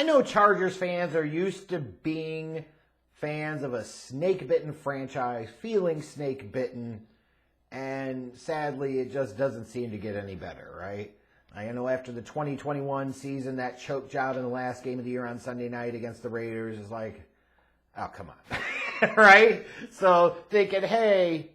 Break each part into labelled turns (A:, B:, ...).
A: I know Chargers fans are used to being fans of a snake-bitten franchise, feeling snake-bitten, and sadly, it just doesn't seem to get any better, right? I know after the 2021 season, that choke job in the last game of the year on Sunday night against the Raiders is like, oh, come on, right? So thinking, hey,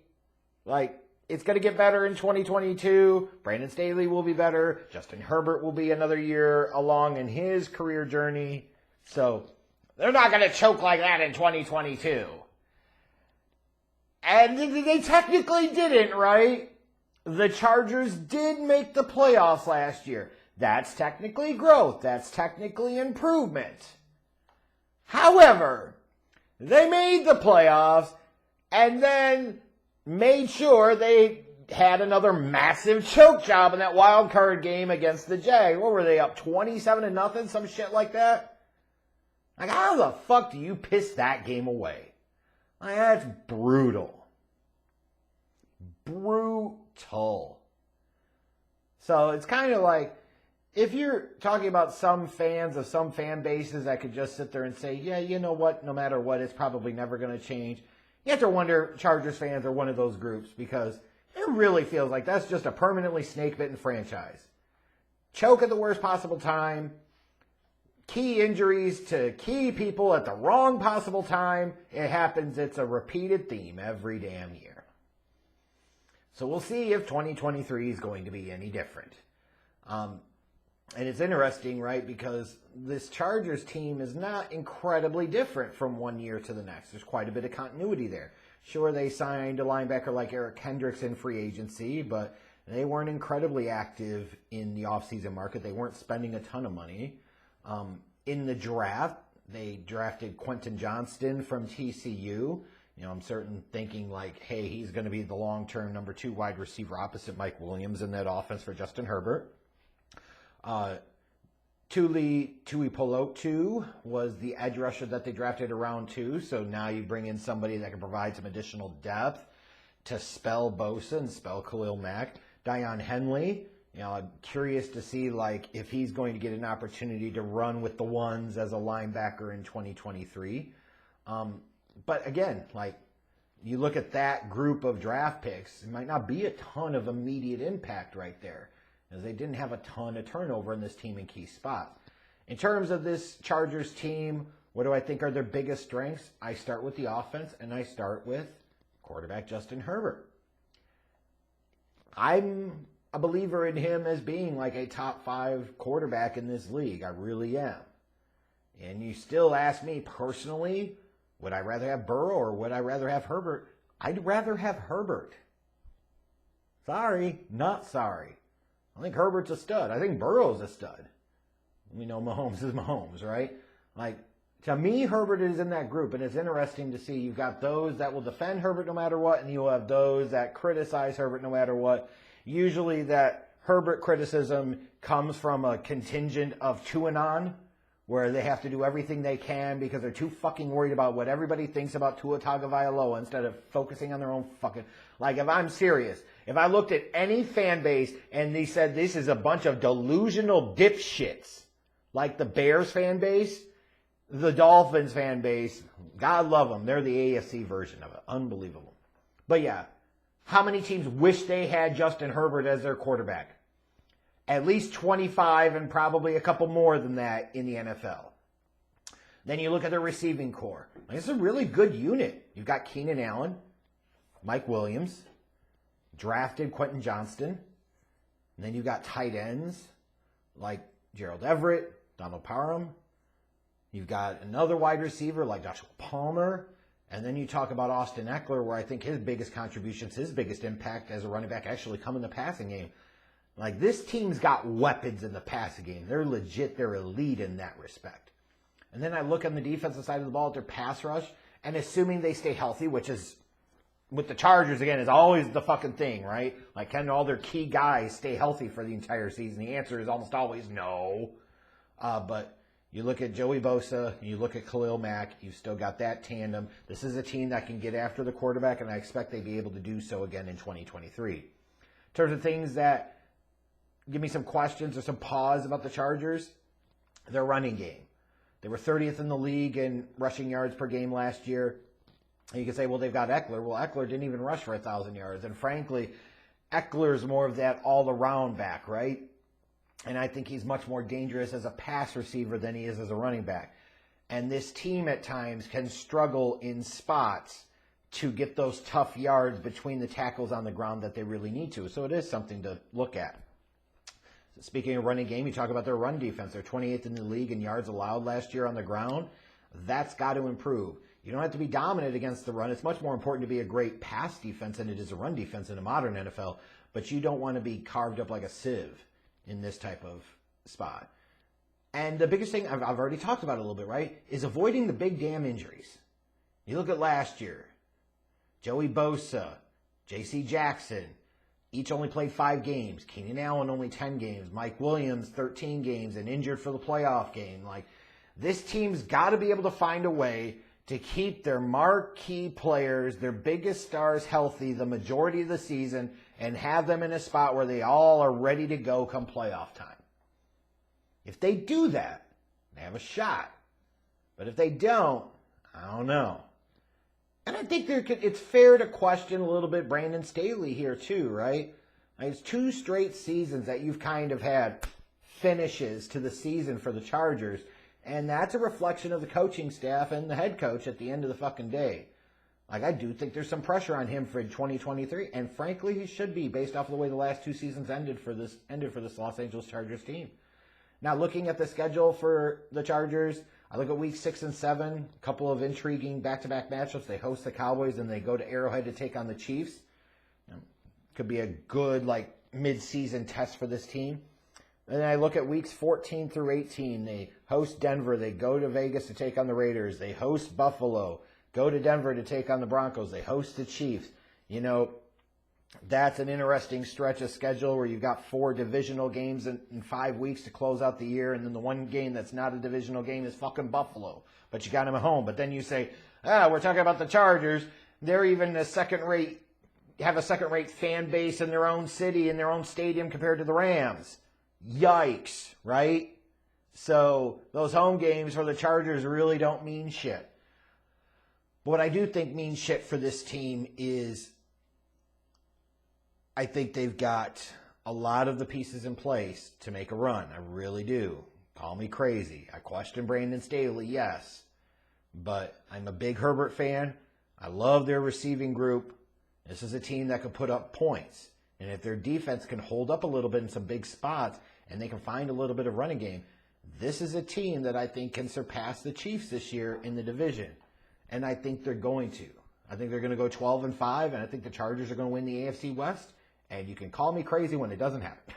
A: like, it's going to get better in 2022. Brandon Staley will be better. Justin Herbert will be another year along in his career journey. So they're not going to choke like that in 2022. And they technically didn't, right? The Chargers did make the playoffs last year. That's technically growth. That's technically improvement. However, they made the playoffs and then made sure they had another massive choke job in that wild card game against the Jags. What were they up 27-0? Some shit like that? Like, how the fuck do you piss that game away? Like, that's brutal. Brutal. So it's kind of like, if you're talking about some fans of some fan bases that could just sit there and say, yeah, you know what, no matter what, it's probably never going to change. You have to wonder if Chargers fans are one of those groups, because it really feels like that's just a permanently snake-bitten franchise. Choke at the worst possible time. Key injuries to key people at the wrong possible time. It happens. It's a repeated theme every damn year. So we'll see if 2023 is going to be any different. And it's interesting, right, because this Chargers team is not incredibly different from one year to the next. There's quite a bit of continuity there. Sure, they signed a linebacker like Eric Kendricks in free agency, but they weren't incredibly active in the offseason market. They weren't spending a ton of money. In the draft, they drafted Quentin Johnston from TCU. You know, I'm certain thinking like, hey, he's going to be the long-term number 2 wide receiver opposite Mike Williams in that offense for Justin Herbert. Tuipulotu was the edge rusher that they drafted around 2. So now you bring in somebody that can provide some additional depth to spell Bosa and spell Khalil Mack. Dion Henley, you know, I'm curious to see like if he's going to get an opportunity to run with the ones as a linebacker in 2023. But again, like you look at that group of draft picks, it might not be a ton of immediate impact right there, as they didn't have a ton of turnover in this team in key spots. In terms of this Chargers team, what do I think are their biggest strengths? I start with the offense, and I start with quarterback Justin Herbert. I'm a believer in him as being like a top 5 quarterback in this league. I really am. And you still ask me personally, would I rather have Burrow or would I rather have Herbert? I'd rather have Herbert. Sorry, not sorry. I think Herbert's a stud. I think Burrow's a stud. We know Mahomes is Mahomes, right? Like, to me, Herbert is in that group, and it's interesting to see you've got those that will defend Herbert no matter what, and you'll have those that criticize Herbert no matter what. Usually that Herbert criticism comes from a contingent of Tuanon, where they have to do everything they can because they're too fucking worried about what everybody thinks about Tua Tagovailoa instead of focusing on their own fucking... Like, if I'm serious, if I looked at any fan base and they said this is a bunch of delusional dipshits, like the Bears fan base, the Dolphins fan base, God love them, they're the AFC version of it. Unbelievable. But yeah, how many teams wish they had Justin Herbert as their quarterback? At least 25 and probably a couple more than that in the NFL. Then you look at their receiving core. It's a really good unit. You've got Keenan Allen, Mike Williams, drafted Quentin Johnston. And then you've got tight ends like Gerald Everett, Donald Parham. You've got another wide receiver like Joshua Palmer. And then you talk about Austin Eckler, where I think his biggest contributions, his biggest impact as a running back actually come in the passing game. Like, this team's got weapons in the passing game. They're legit. They're elite in that respect. And then I look on the defensive side of the ball at their pass rush, and assuming they stay healthy, which is, with the Chargers, again, is always the fucking thing, right? Like, can all their key guys stay healthy for the entire season? The answer is almost always no. But you look at Joey Bosa, you look at Khalil Mack, you've still got that tandem. This is a team that can get after the quarterback, and I expect they'd be able to do so again in 2023. In terms of things that give me some questions or some pause about the Chargers, their running game. They were 30th in the league in rushing yards per game last year. And you can say, well, they've got Eckler. Well, Eckler didn't even rush for 1,000 yards. And frankly, Eckler's more of that all-around back, right? And I think he's much more dangerous as a pass receiver than he is as a running back. And this team at times can struggle in spots to get those tough yards between the tackles on the ground that they really need to. So it is something to look at. Speaking of running game, you talk about their run defense. They're 28th in the league in yards allowed last year on the ground. That's got to improve. You don't have to be dominant against the run. It's much more important to be a great pass defense than it is a run defense in a modern NFL. But you don't want to be carved up like a sieve in this type of spot. And the biggest thing, I've already talked about it a little bit, right, is avoiding the big damn injuries. You look at last year. Joey Bosa, J.C. Jackson, each only played 5 games. Keenan Allen only 10 games. Mike Williams 13 games and injured for the playoff game. Like, this team's got to be able to find a way to keep their marquee players, their biggest stars, healthy the majority of the season and have them in a spot where they all are ready to go come playoff time. If they do that, they have a shot. But if they don't, I don't know. And I think it's fair to question a little bit Brandon Staley here too, right? Like, it's 2 straight seasons that you've kind of had finishes to the season for the Chargers. And that's a reflection of the coaching staff and the head coach at the end of the fucking day. Like, I do think there's some pressure on him for 2023. And frankly, he should be based off of the way the last 2 seasons ended for this Los Angeles Chargers team. Now, looking at the schedule for the Chargers, I look at week 6 and 7, a couple of intriguing back-to-back matchups. They host the Cowboys and they go to Arrowhead to take on the Chiefs. Could be a good, mid-season test for this team. And then I look at weeks 14 through 18. They host Denver. They go to Vegas to take on the Raiders. They host Buffalo. Go to Denver to take on the Broncos. They host the Chiefs. You know, that's an interesting stretch of schedule where you've got 4 divisional games in 5 weeks to close out the year. And then the one game that's not a divisional game is fucking Buffalo. But you got them at home. But then you say, we're talking about the Chargers. They're even have a second-rate fan base in their own city, in their own stadium compared to the Rams. Yikes, right? So those home games for the Chargers really don't mean shit. But what I do think means shit for this team is I think they've got a lot of the pieces in place to make a run. I really do. Call me crazy. I question Brandon Staley, yes. But I'm a big Herbert fan. I love their receiving group. This is a team that can put up points. And if their defense can hold up a little bit in some big spots and they can find a little bit of running game, this is a team that I think can surpass the Chiefs this year in the division. And I think they're going to. I think they're going to go 12-5, and I think the Chargers are going to win the AFC West. And you can call me crazy when it doesn't happen.